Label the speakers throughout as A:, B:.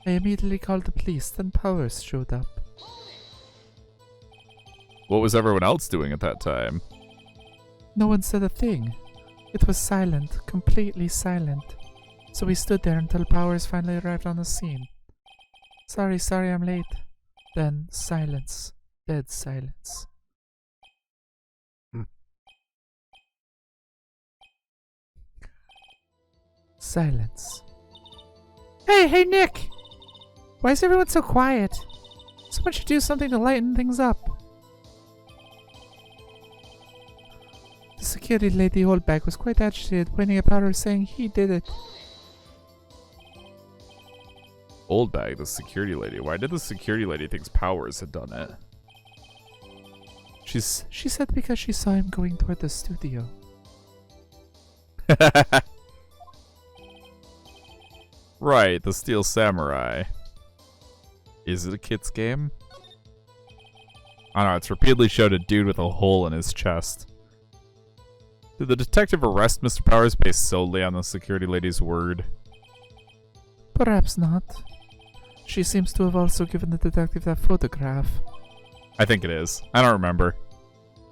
A: I immediately called the police, then Powers showed up.
B: What was everyone else doing at that time?
A: No one said a thing. It was silent, completely silent. So we stood there until Powers finally arrived on the scene. Sorry, I'm late. Then silence. Dead silence. Silence. Hey, Nick! Why is everyone so quiet? Someone should do something to lighten things up. The security lady Oldbag was quite agitated, pointing at Powers, saying he did it.
B: Oldbag, the security lady. Why did the security lady think Powers had done it?
A: She said because she saw him going toward the studio.
B: Right, the Steel Samurai. Is it a kid's game? I don't know, it's repeatedly showed a dude with a hole in his chest. Did the detective arrest Mr. Powers based solely on the security lady's word?
A: Perhaps not. She seems to have also given the detective that photograph.
B: I think it is. I don't remember.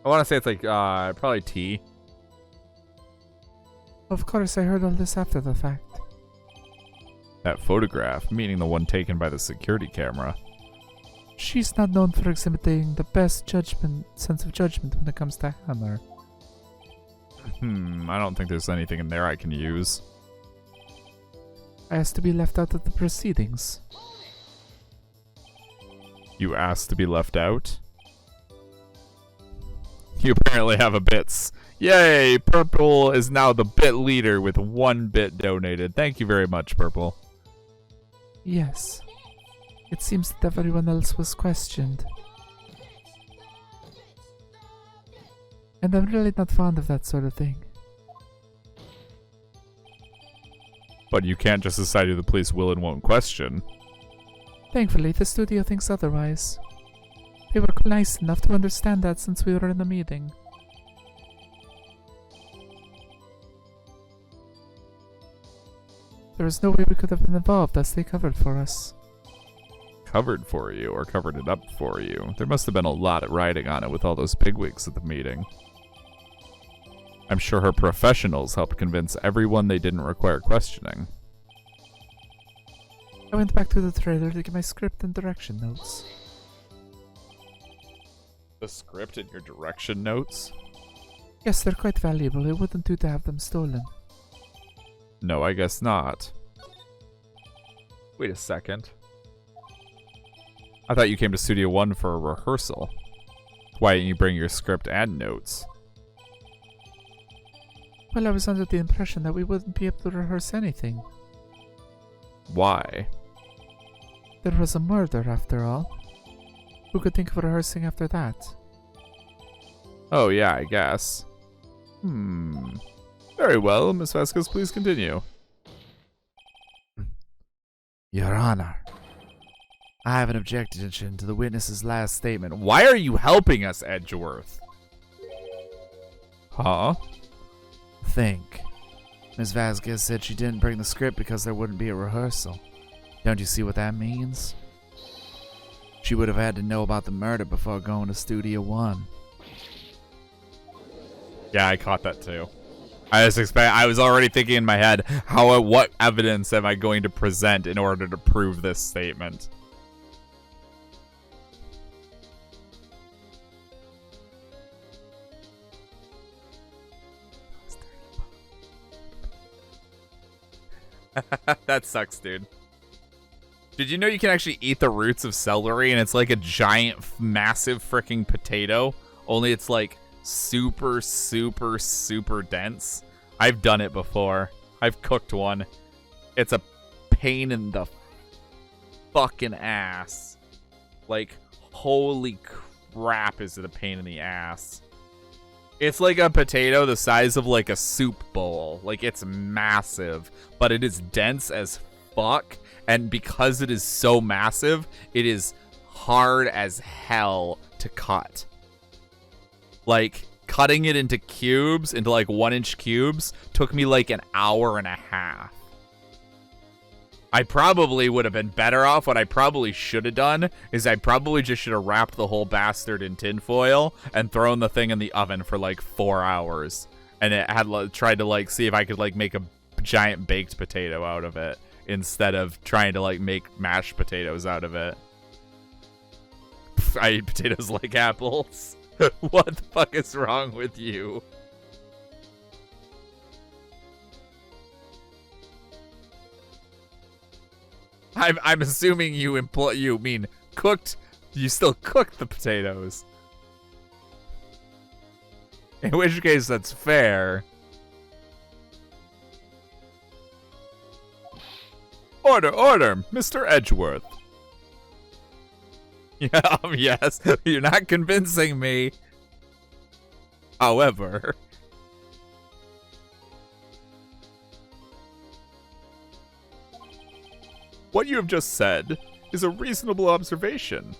B: I want to say it's like, probably T.
A: Of course, I heard all this after the fact.
B: That photograph, meaning the one taken by the security camera.
A: She's not known for exhibiting the best sense of judgment when it comes to Hammer.
B: I don't think there's anything in there I can use.
A: I asked to be left out of the proceedings.
B: You asked to be left out? You apparently have a bits. Yay! Purple is now the bit leader with 1 bit donated. Thank you very much, Purple.
A: Yes. It seems that everyone else was questioned. And I'm really not fond of that sort of thing.
B: But you can't just decide who the police will and won't question.
A: Thankfully, the studio thinks otherwise. They were nice enough to understand that since we were in the meeting. There was no way we could have been involved as they covered for us.
B: Covered for you, or covered it up for you. There must have been a lot of riding on it with all those bigwigs at the meeting. I'm sure her professionals helped convince everyone they didn't require questioning.
A: I went back to the trailer to get my script and direction notes.
B: The script and your direction notes?
A: Yes, they're quite valuable. It wouldn't do to have them stolen.
B: No, I guess not. Wait a second. I thought you came to Studio One for a rehearsal. Why didn't you bring your script and notes?
A: Well, I was under the impression that we wouldn't be able to rehearse anything.
B: Why?
A: There was a murder, after all. Who could think of rehearsing after that?
B: Oh, yeah, I guess. Very well, Miss Vasquez, please continue.
C: Your Honor, I have an objection to the witness's last statement.
B: Why are you helping us, Edgeworth? Huh?
C: Think. Ms. Vasquez said she didn't bring the script because there wouldn't be a rehearsal. Don't you see what that means? She would have had to know about the murder before going to Studio One.
B: Yeah, I caught that too. I was already thinking in my head, what evidence am I going to present in order to prove this statement? That sucks, dude. Did you know you can actually eat the roots of celery and it's like a giant, massive freaking potato? Only it's like super, super, super dense. I've done it before. I've cooked one. It's a pain in the fucking ass. Like, holy crap, is it a pain in the ass. It's like a potato the size of like a soup bowl. Like, it's massive, but it is dense as fuck. And because it is so massive, it is hard as hell to cut. Like, cutting it into cubes, into like 1-inch cubes, took me like an hour and a half. I probably would have been better off. What I probably should have done is I probably just should have wrapped the whole bastard in tinfoil and thrown the thing in the oven for like 4 hours. And it had tried to like see if I could like make a giant baked potato out of it instead of trying to like make mashed potatoes out of it. I eat potatoes like apples. What the fuck is wrong with you? I'm assuming you mean cooked. You still cooked the potatoes. In which case, that's fair. Order, Mr. Edgeworth. Yeah, yes, you're not convincing me. However, what you have just said is a reasonable observation.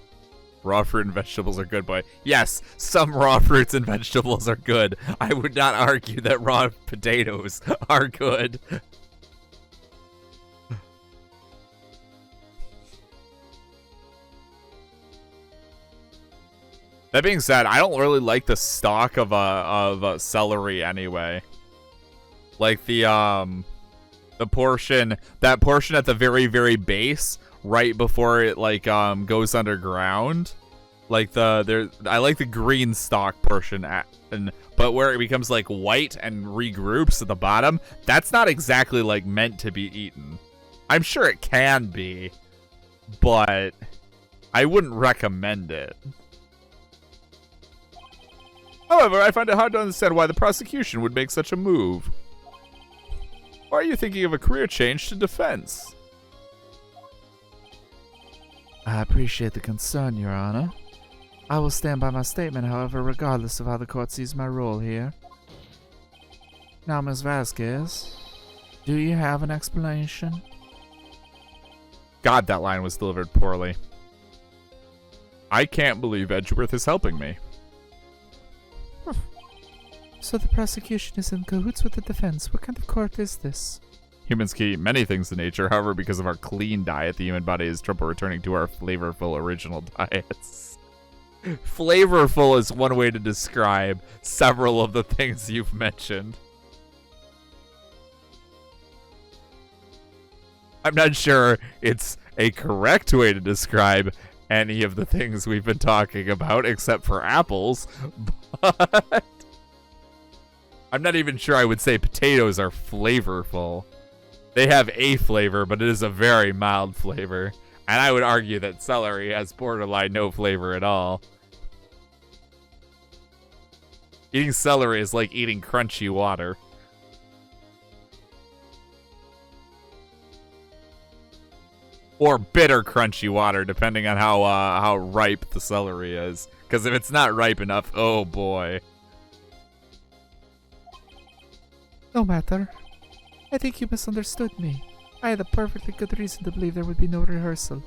B: Raw fruit and vegetables are good, boy. Yes, some raw fruits and vegetables are good. I would not argue that raw potatoes are good. That being said, I don't really like the stalk of celery anyway. Like the portion at the very, very base, right before it like goes underground. Like I like the green stalk portion but where it becomes like white and regroups at the bottom, that's not exactly like meant to be eaten. I'm sure it can be, but I wouldn't recommend it. However, I find it hard to understand why the prosecution would make such a move. Or are you thinking of a career change to defense?
C: I appreciate the concern, Your Honor. I will stand by my statement, however, regardless of how the court sees my role here. Now, Ms. Vasquez, do you have an explanation?
B: God, that line was delivered poorly. I can't believe Edgeworth is helping me.
A: So the prosecution is in cahoots with the defense. What kind of court is this?
B: Humans can eat many things in nature. However, because of our clean diet, the human body has trouble returning to our flavorful original diets. Flavorful is one way to describe several of the things you've mentioned. I'm not sure it's a correct way to describe any of the things we've been talking about, except for apples, but I'm not even sure I would say potatoes are flavorful. They have a flavor, but it is a very mild flavor. And I would argue that celery has borderline no flavor at all. Eating celery is like eating crunchy water. Or bitter crunchy water, depending on how ripe the celery is. Because if it's not ripe enough, oh boy.
A: No matter. I think you misunderstood me. I had a perfectly good reason to believe there would be no rehearsal.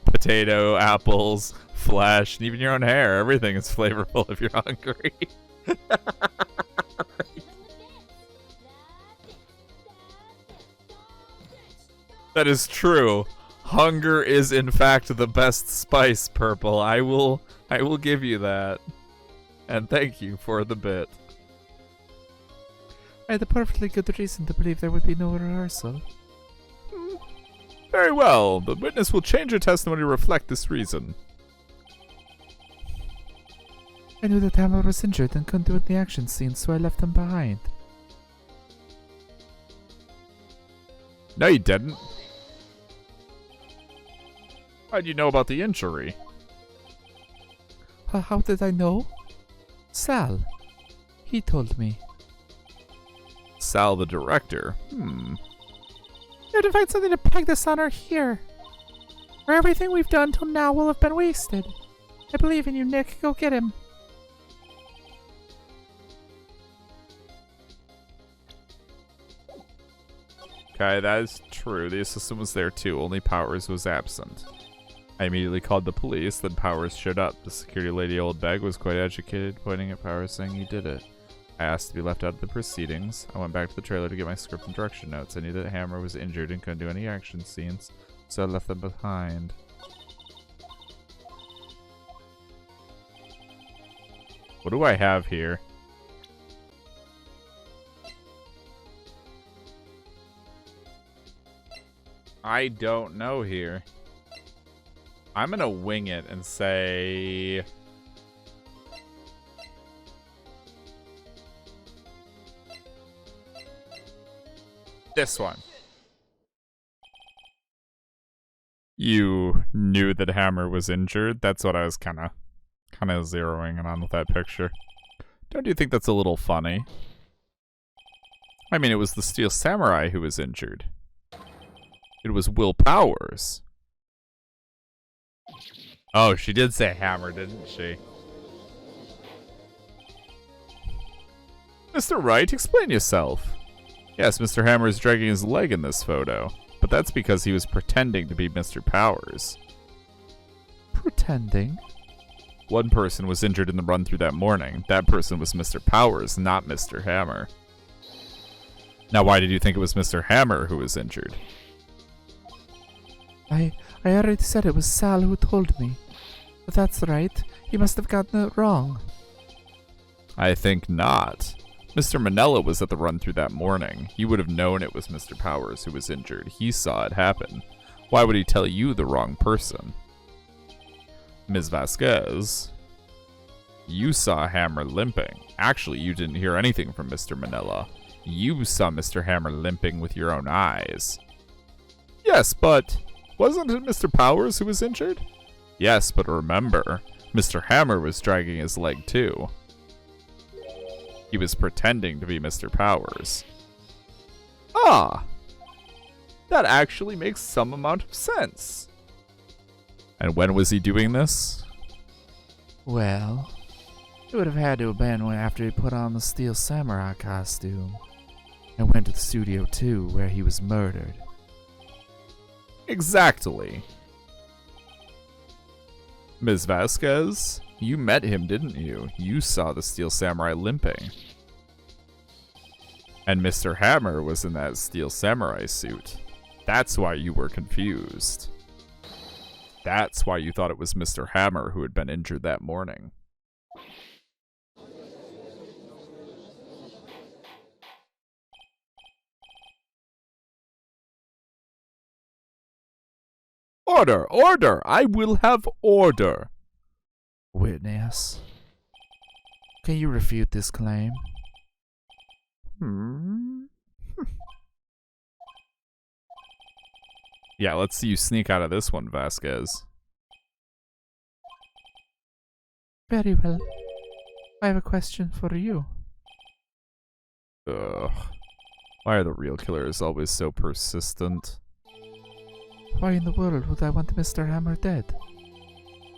B: Potato, apples, flesh, and even your own hair. Everything is flavorful if you're hungry. That is true. Hunger is in fact the best spice, Purple. I will give you that. And thank you for the bit.
A: I had a perfectly good reason to believe there would be no rehearsal.
B: Very well. The witness will change her testimony to reflect this reason.
A: I knew that Hammer was injured and couldn't do it in the action scene, so I left him behind.
B: No, you didn't. How'd you know about the injury?
A: How did I know? Sal. He told me.
B: Sal, the director.
A: You have to find something to peg this on her here. Or everything we've done till now will have been wasted. I believe in you, Nick. Go get him.
B: Okay, that is true. The assistant was there too, only Powers was absent. I immediately called the police, then Powers showed up. The security lady, Old Beg, was quite agitated, pointing at Powers, saying he did it. I asked to be left out of the proceedings. I went back to the trailer to get my script and direction notes. I knew that Hammer was injured and couldn't do any action scenes, so I left them behind. What do I have here? I don't know here. I'm gonna wing it and say... this one. You knew that Hammer was injured? That's what I was kind of zeroing in on with that picture. Don't you think that's a little funny? I mean, it was the Steel Samurai who was injured. It was Will Powers. Oh, she did say Hammer, didn't she? Mr. Wright, explain yourself. Yes, Mr. Hammer is dragging his leg in this photo, but that's because he was pretending to be Mr. Powers.
A: Pretending?
B: One person was injured in the run through that morning. That person was Mr. Powers, not Mr. Hammer. Now, why did you think it was Mr. Hammer who was injured?
A: I already said it was Sal who told me. But that's right. He must have gotten it wrong.
B: I think not. Mr. Manella was at the run through that morning. He would have known it was Mr. Powers who was injured. He saw it happen. Why would he tell you the wrong person? Ms. Vasquez, you saw Hammer limping. Actually, you didn't hear anything from Mr. Manella. You saw Mr. Hammer limping with your own eyes. Yes, but wasn't it Mr. Powers who was injured? Yes, but remember, Mr. Hammer was dragging his leg too. He was pretending to be Mr. Powers. Ah! That actually makes some amount of sense. And when was he doing this?
A: Well, it would have had to have been after he put on the Steel Samurai costume and went to the studio too, where he was murdered.
B: Exactly. Ms. Vasquez, you met him, didn't you? You saw the Steel Samurai limping. And Mr. Hammer was in that Steel Samurai suit. That's why you were confused. That's why you thought it was Mr. Hammer who had been injured that morning. Order! Order! I will have order!
A: Witness, can you refute this claim?
B: Yeah, let's see you sneak out of this one, Vasquez.
A: Very well. I have a question for you.
B: Ugh. Why are the real killers always so persistent?
A: Why in the world would I want Mr. Hammer dead?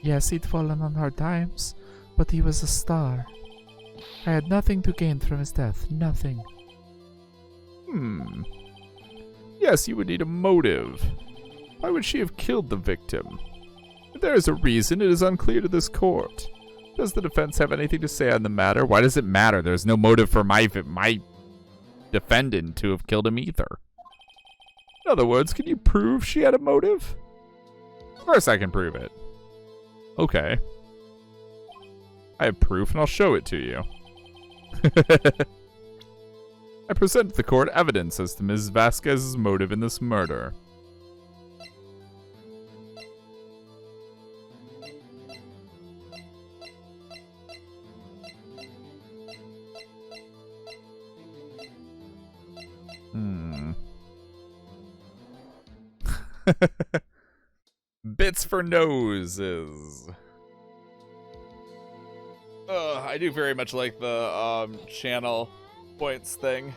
A: Yes, he'd fallen on hard times, but he was a star. I had nothing to gain from his death. Nothing.
B: Yes, you would need a motive. Why would she have killed the victim? If there is a reason, it is unclear to this court. Does the defense have anything to say on the matter? Why does it matter? There's no motive for my defendant to have killed him either. In other words, can you prove she had a motive? Of course I can prove it. Okay. I have proof and I'll show it to you. I present to the court evidence as to Ms. Vasquez's motive in this murder. Bits for noses. I do very much like the channel points thing.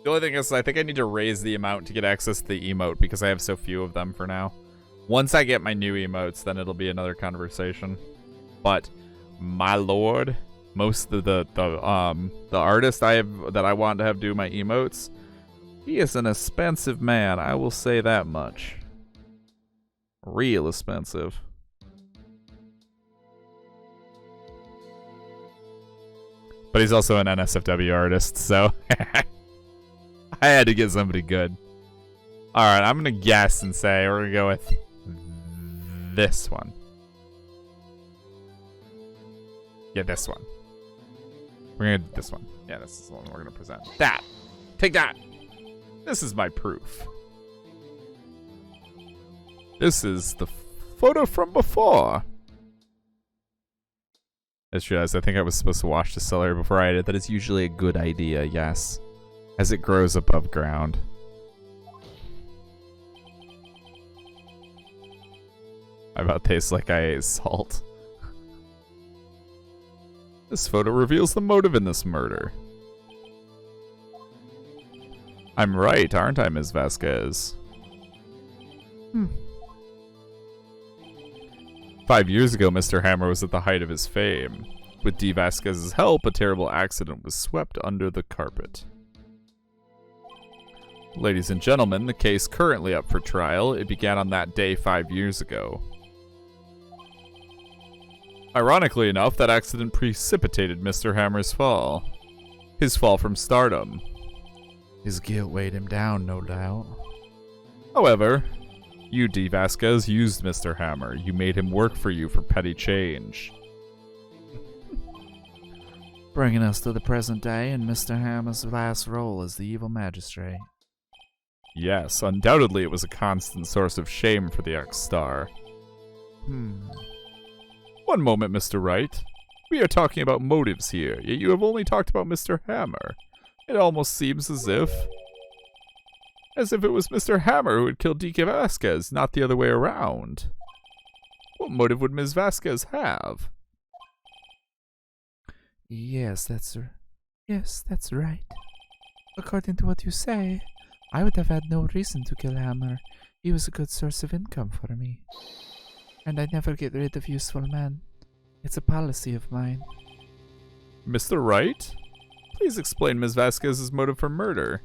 B: The only thing is, I think I need to raise the amount to get access to the emote because I have so few of them for now. Once I get my new emotes, then it'll be another conversation. But my lord, most of the artist that I want to have do my emotes, he is an expensive man. I will say that much. Real expensive. But he's also an NSFW artist, so I had to get somebody good. Alright, I'm going to guess and say we're going to go with this one. Yeah, this one. We're going to do this one. Yeah, this is the one we're going to present. That! Take that! This is my proof. This is the photo from before. I just realized I think I was supposed to wash the celery before I did. That is usually a good idea, yes. As it grows above ground. I about tastes like I ate salt. This photo reveals the motive in this murder. I'm right, aren't I, Ms. Vasquez? 5 years ago, Mr. Hammer was at the height of his fame. With D. Vasquez's help, a terrible accident was swept under the carpet. Ladies and gentlemen, the case currently up for trial. It began on that day 5 years ago. Ironically enough, that accident precipitated Mr. Hammer's fall. His fall from stardom.
C: His guilt weighed him down, no doubt.
B: However, you, D. Vasquez, used Mr. Hammer. You made him work for you for petty change.
C: Bringing us to the present day and Mr. Hammer's last role as the evil magistrate.
B: Yes, undoubtedly it was a constant source of shame for the ex-star. One moment, Mr. Wright. We are talking about motives here, yet you have only talked about Mr. Hammer. It almost seems as if it was Mr. Hammer who had killed D.K. Vasquez, not the other way around. What motive would Ms. Vasquez have?
C: Yes, that's
A: right. According to what you say, I would have had no reason to kill Hammer. He was a good source of income for me. And I never get rid of useful men. It's a policy of mine.
B: Mr. Wright? Please explain Ms. Vasquez's motive for murder.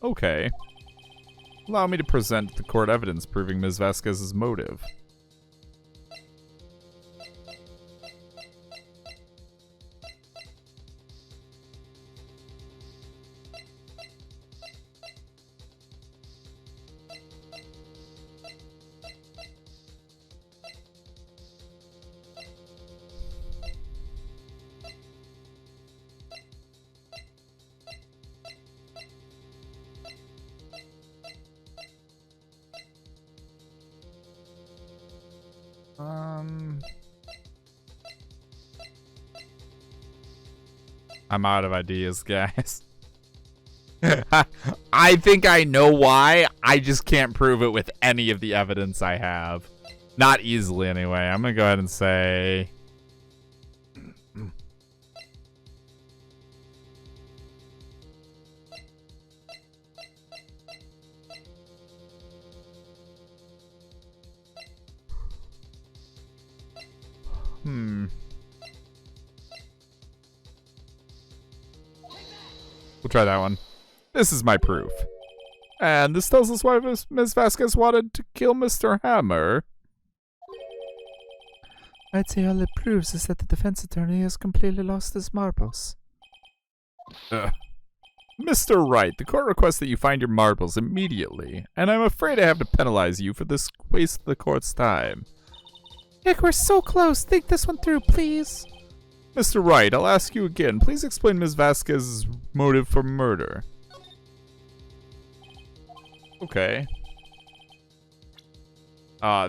B: Okay. Allow me to present the court evidence proving Ms. Vasquez's motive. I'm out of ideas, guys. I think I know why. I just can't prove it with any of the evidence I have. Not easily, anyway. I'm going to go ahead and say... We'll try that one. This is my proof. And this tells us why Ms. Vasquez wanted to kill Mr. Hammer.
A: I'd say all it proves is that the defense attorney has completely lost his marbles.
B: Mr. Wright, the court requests that you find your marbles immediately, and I'm afraid I have to penalize you for this waste of the court's time.
A: Nick, we're so close. Think this one through, please.
B: Mr. Wright, I'll ask you again. Please explain Ms. Vasquez's motive for murder. Okay.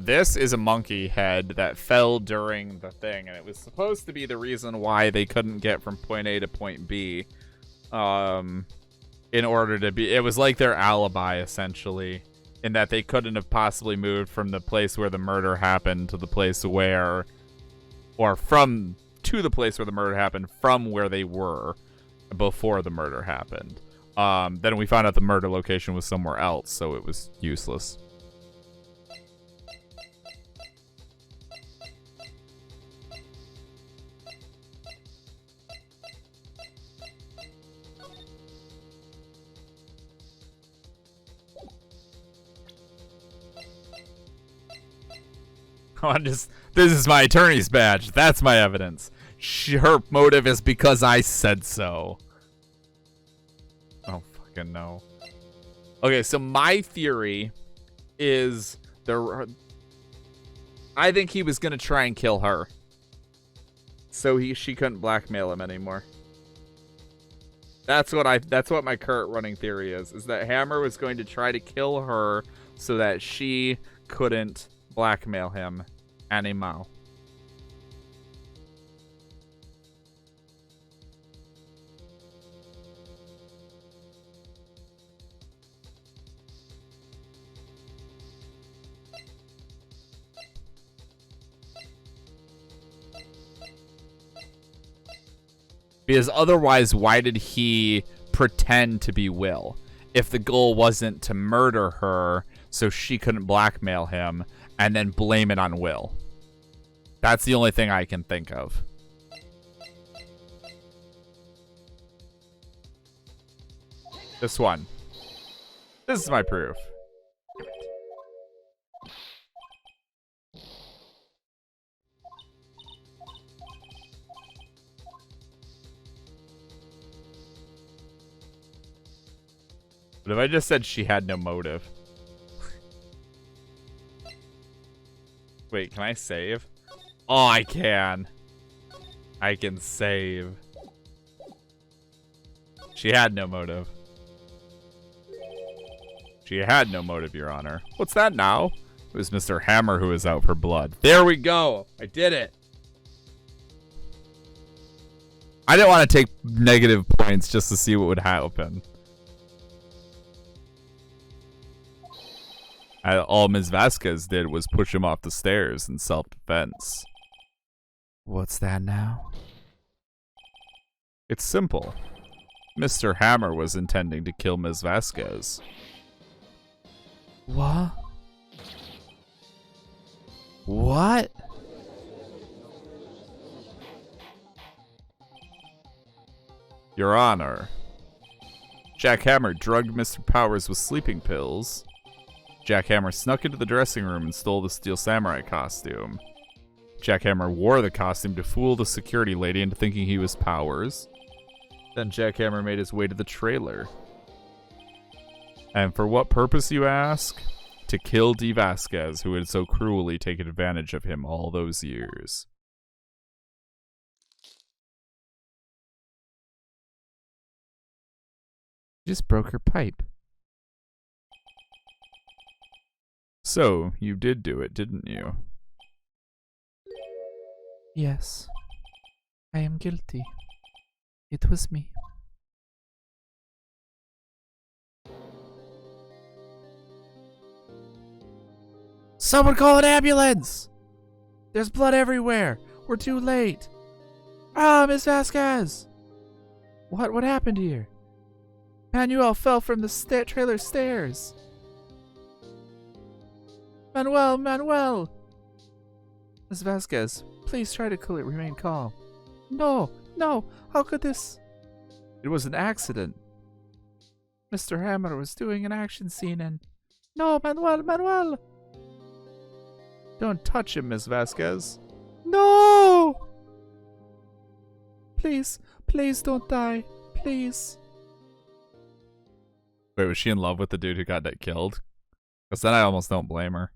B: This is a monkey head that fell during the thing, and it was supposed to be the reason why they couldn't get from point A to point B. In order to be... It was like their alibi, essentially, in that they couldn't have possibly moved from the place where the murder happened to the place where... Or from... to the place where the murder happened from where they were before the murder happened. Then we found out the murder location was somewhere else, so it was useless. This is my attorney's badge. That's my evidence. Her motive is because I said so. Oh, fucking no. Okay, so my theory is I think he was gonna try and kill her, so she couldn't blackmail him anymore. That's what my current running theory is that Hammer was going to try to kill her so that she couldn't blackmail him anymore. Because otherwise, why did he pretend to be Will? If the goal wasn't to murder her so she couldn't blackmail him and then blame it on Will. That's the only thing I can think of. This one. This is my proof. But if I just said she had no motive. Wait, can I save? Oh, I can. I can save. She had no motive. She had no motive, Your Honor. What's that now? It was Mr. Hammer who was out for blood. There we go. I did it. I didn't want to take negative points just to see what would happen. All Ms. Vasquez did was push him off the stairs in self-defense.
C: What's that now?
B: It's simple. Mr. Hammer was intending to kill Ms. Vasquez.
C: What? What?
B: Your Honor, Jack Hammer drugged Mr. Powers with sleeping pills. Jack Hammer snuck into the dressing room and stole the Steel Samurai costume. Jack Hammer wore the costume to fool the security lady into thinking he was Powers. Then Jack Hammer made his way to the trailer. And for what purpose, you ask? To kill Dee Vasquez, who had so cruelly taken advantage of him all those years.
C: You just broke her pipe.
B: So, you did do it, didn't you?
A: Yes. I am guilty. It was me.
C: Someone call an ambulance! There's blood everywhere. We're too late. Ah, Miss Vasquez!
A: What happened here? Manuel fell from the trailer stairs. Manuel! Miss Vasquez, please try to remain calm. No, how could this?
C: It was an accident.
A: Mr. Hammer was doing an action scene and... No, Manuel!
B: Don't touch him, Miss Vasquez.
A: No! Please don't die. Please.
B: Wait, was she in love with the dude who got killed? Because then I almost don't blame her.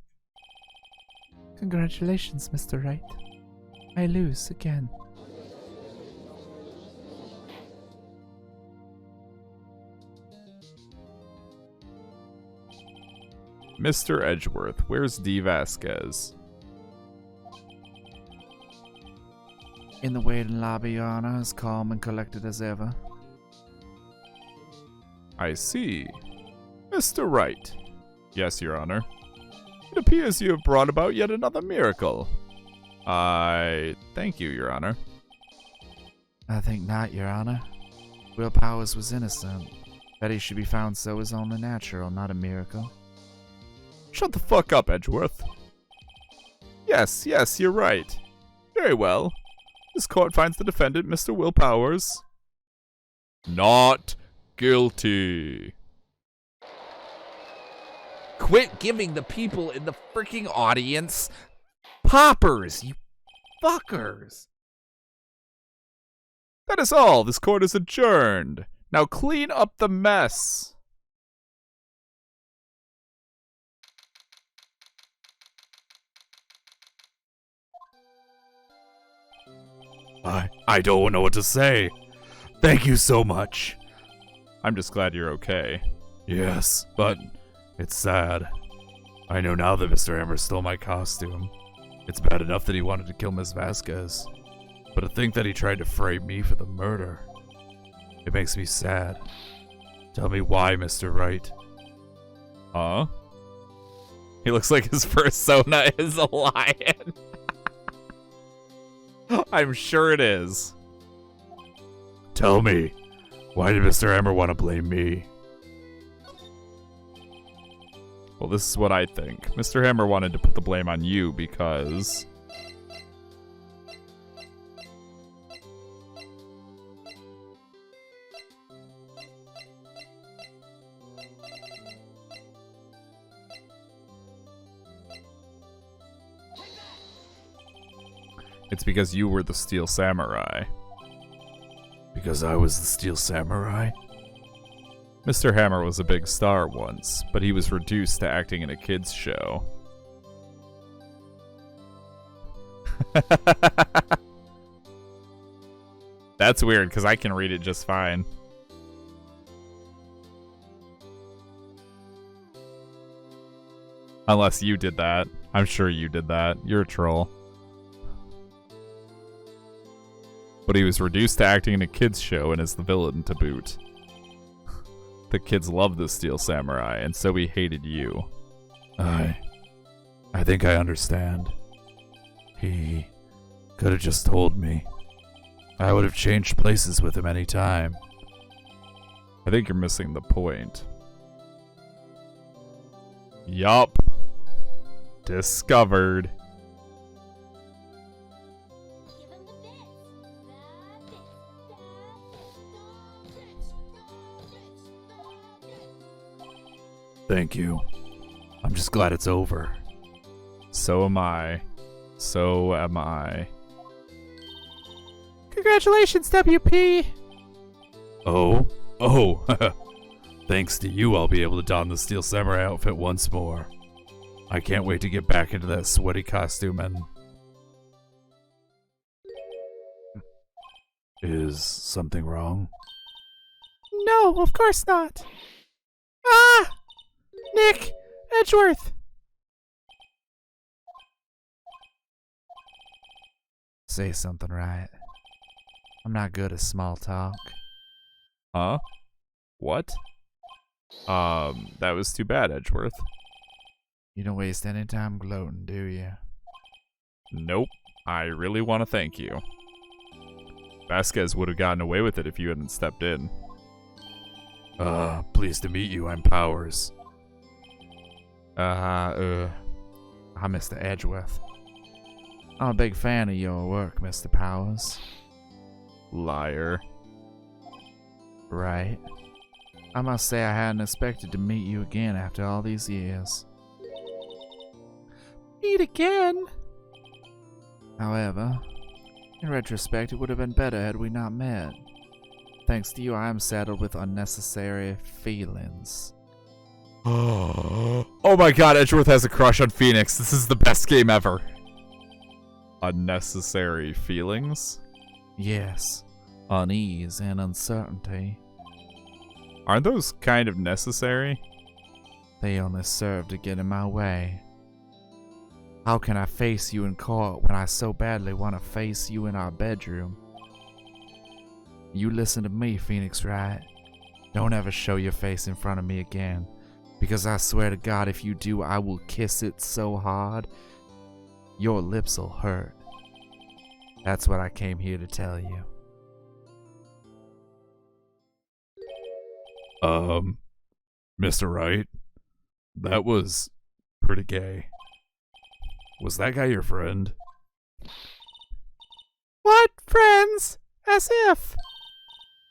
A: Congratulations, Mr. Wright. I lose again.
B: Mr. Edgeworth, where's Dee Vasquez?
C: In the waiting lobby, Your Honor, as calm and collected as ever.
B: I see. Mr. Wright. Yes, Your Honor. It appears you have brought about yet another miracle. I thank you, Your Honor.
C: I think not, Your Honor. Will Powers was innocent. That he should be found so is only natural, not a miracle.
B: Shut the fuck up, Edgeworth. Yes, you're right. Very well. This court finds the defendant, Mr. Will Powers, not guilty. Quit giving the people in the freaking audience poppers, you fuckers. That is all. This court is adjourned. Now clean up the mess.
D: I don't know what to say. Thank you so much.
B: I'm just glad you're okay.
D: Yes, but it's sad. I know now that Mr. Hammer stole my costume. It's bad enough that he wanted to kill Miss Vasquez, but to think that he tried to frame me for the murder, it makes me sad. Tell me why, Mr. Wright.
B: Huh? He looks like his persona is a lion. I'm sure it is.
D: Tell me, why did Mr. Hammer want to blame me?
B: Well, this is what I think. Mr. Hammer wanted to put the blame on you because... It's because you were the Steel Samurai.
D: Because I was the Steel Samurai?
B: Mr. Hammer was a big star once, but he was reduced to acting in a kids' show. That's weird, because I can read it just fine. Unless you did that. I'm sure you did that. You're a troll. But he was reduced to acting in a kids' show and is the villain to boot. The kids loved the Steel Samurai, and so he hated you.
D: I think I understand. He could have just told me. I would have changed places with him any time.
B: I think you're missing the point. Yup. Discovered.
D: Thank you. I'm just glad it's over.
B: So am I. So am I.
A: Congratulations, WP!
D: Oh? Thanks to you, I'll be able to don the Steel Samurai outfit once more. I can't wait to get back into that sweaty costume and... Is something wrong?
A: No, of course not. Ah! Nick! Edgeworth!
C: Say something, right? I'm not good at small talk.
B: Huh? What? That was too bad, Edgeworth.
C: You don't waste any time gloating, do you?
B: Nope. I really want to thank you. Vasquez would have gotten away with it if you hadn't stepped in.
D: Pleased to meet you. I'm Powers.
C: I'm Mr. Edgeworth. I'm a big fan of your work, Mr. Powers.
B: Liar.
C: Right. I must say I hadn't expected to meet you again after all these years.
A: Meet again?
C: However, in retrospect, it would have been better had we not met. Thanks to you, I am saddled with unnecessary feelings.
B: Oh my god, Edgeworth has a crush on Phoenix. This is the best game ever. Unnecessary feelings?
C: Yes, unease and uncertainty.
B: Aren't those kind of necessary?
C: They only serve to get in my way. How can I face you in court when I so badly want to face you in our bedroom? You listen to me, Phoenix Wright. Don't ever show your face in front of me again, because I swear to God if you do, I will kiss it so hard, your lips will hurt. That's what I came here to tell you.
D: Mr. Wright, that was pretty gay. Was that guy your friend?
A: What? Friends? As if.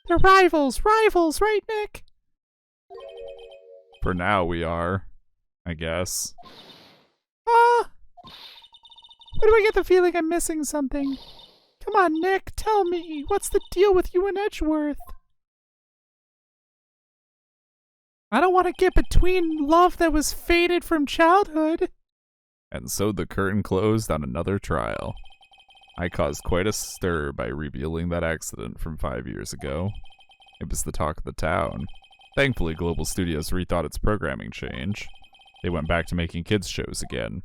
A: They're rivals, right, Nick?
B: For now we are, I guess.
A: Why do I get the feeling I'm missing something? Come on, Nick, tell me. What's the deal with you and Edgeworth? I don't want to get between love that was faded from childhood.
B: And so the curtain closed on another trial. I caused quite a stir by revealing that accident from 5 years ago. It was the talk of the town. Thankfully, Global Studios rethought its programming change. They went back to making kids shows again.